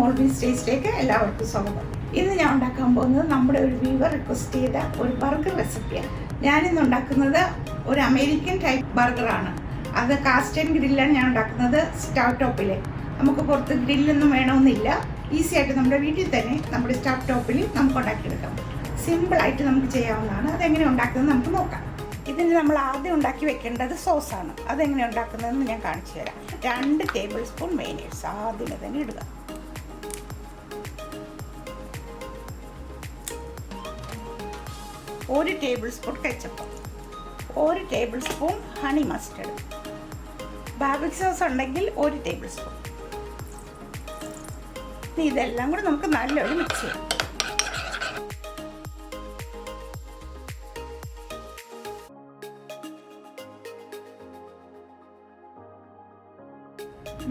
മോൾബിൻസ്റ്റേസ്റ്റിലേക്ക് എല്ലാവർക്കും സ്വാഗതം. ഇന്ന് ഞാൻ ഉണ്ടാക്കാൻ പോകുന്നത് നമ്മുടെ ഒരു വ്യൂവർ റിക്വസ്റ്റ് ചെയ്ത ഒരു ബർഗർ റെസിപ്പിയാണ്. ഞാനിന്ന് ഉണ്ടാക്കുന്നത് ഒരു അമേരിക്കൻ ടൈപ്പ് ബർഗറാണ്. അത് കാസ്റ്റ് ആൻഡ് ഗ്രില്ലാണ് ഞാൻ ഉണ്ടാക്കുന്നത്, സ്റ്റവ് ടോപ്പിൽ. നമുക്ക് പുറത്ത് ഗ്രില്ലൊന്നും വേണമെന്നില്ല, ഈസി ആയിട്ട് നമ്മുടെ വീട്ടിൽ തന്നെ നമ്മുടെ സ്റ്റവ് ടോപ്പിൽ നമുക്ക് ഉണ്ടാക്കിയെടുക്കാം. സിമ്പിളായിട്ട് നമുക്ക് ചെയ്യാവുന്നതാണ്. അതെങ്ങനെ ഉണ്ടാക്കുന്നത് നമുക്ക് നോക്കാം. ഇതിന് നമ്മൾ ആദ്യം ഉണ്ടാക്കി വെക്കേണ്ടത് സോസാണ്. അതെങ്ങനെ ഉണ്ടാക്കുന്നതെന്ന് ഞാൻ കാണിച്ചു തരാം. 2 ടേബിൾ സ്പൂൺ മയോനൈസ് ആദ്യമേ തന്നെ ഇടുക. ഒരു table spoon ketchup, 1 table spoon honey mustard, barbecue sauce ഉണ്ടെങ്കിൽ 1 ടേബിൾ സ്പൂൺ. ഇതെല്ലാം കൂടെ നമുക്ക് നല്ലോണം മിക്സ് ചെയ്യാം.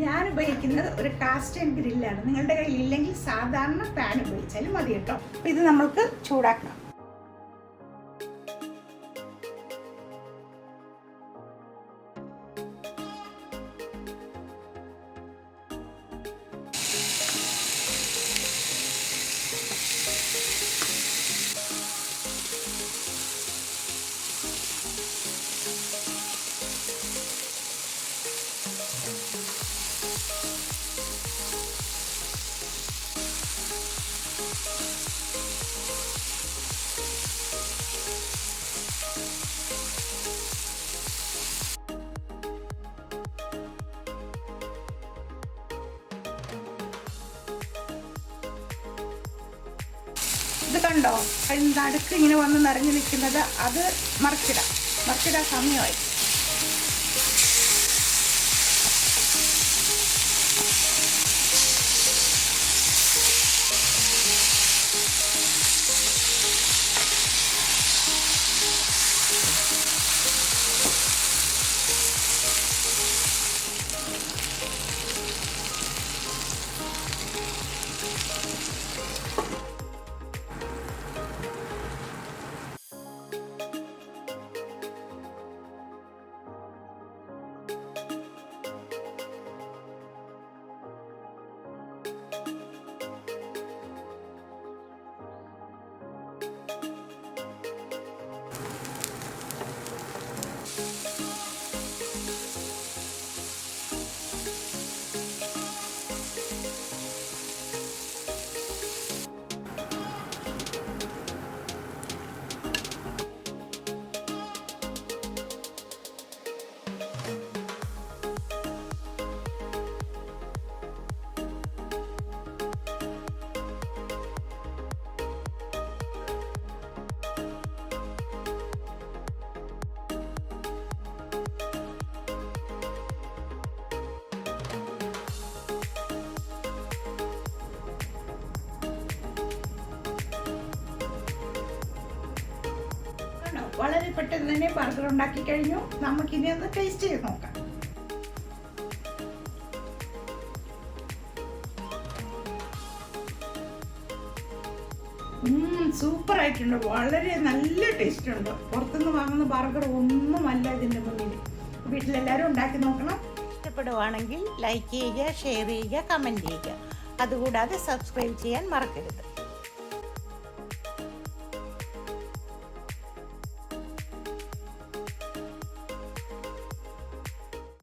ഞാൻ ഉപയോഗിക്കുന്നത് ഒരു കാസ്റ്റ് ആൻഡ് ഗ്രില്ലാണ്. നിങ്ങളുടെ കയ്യിൽ ഇല്ലെങ്കിൽ സാധാരണ പാൻ ഉപയോഗിച്ചാലും മതി കേട്ടോ. ഇത് നമ്മൾക്ക് ചൂടാക്കണം. ഇത് കണ്ടോ, അതിന് നടുക്ക് ഇങ്ങനെ വന്ന് നിറഞ്ഞു നിൽക്കുന്നത്, അത് മറിച്ചിടാൻ സമയമായി. വളരെ പെട്ടെന്ന് തന്നെ ബർഗർ ഉണ്ടാക്കി കഴിഞ്ഞു. നമുക്കിനി ഒന്ന് ടേസ്റ്റ് ചെയ്ത് നോക്കാം. സൂപ്പർ ആയിട്ടുണ്ട്, വളരെ നല്ല ടേസ്റ്റ് ഉണ്ട്. പുറത്തുനിന്ന് വാങ്ങുന്ന ബർഗർ ഒന്നുമല്ല ഇതിൻ്റെ മുന്നിൽ. വീട്ടിലെല്ലാവരും ഉണ്ടാക്കി നോക്കണം. ഇഷ്ടപ്പെടുവാണെങ്കിൽ ലൈക്ക് ചെയ്യുക, ഷെയർ ചെയ്യുക, കമൻറ്റ് ചെയ്യുക. അതുകൂടാതെ സബ്സ്ക്രൈബ് ചെയ്യാൻ മറക്കരുത്.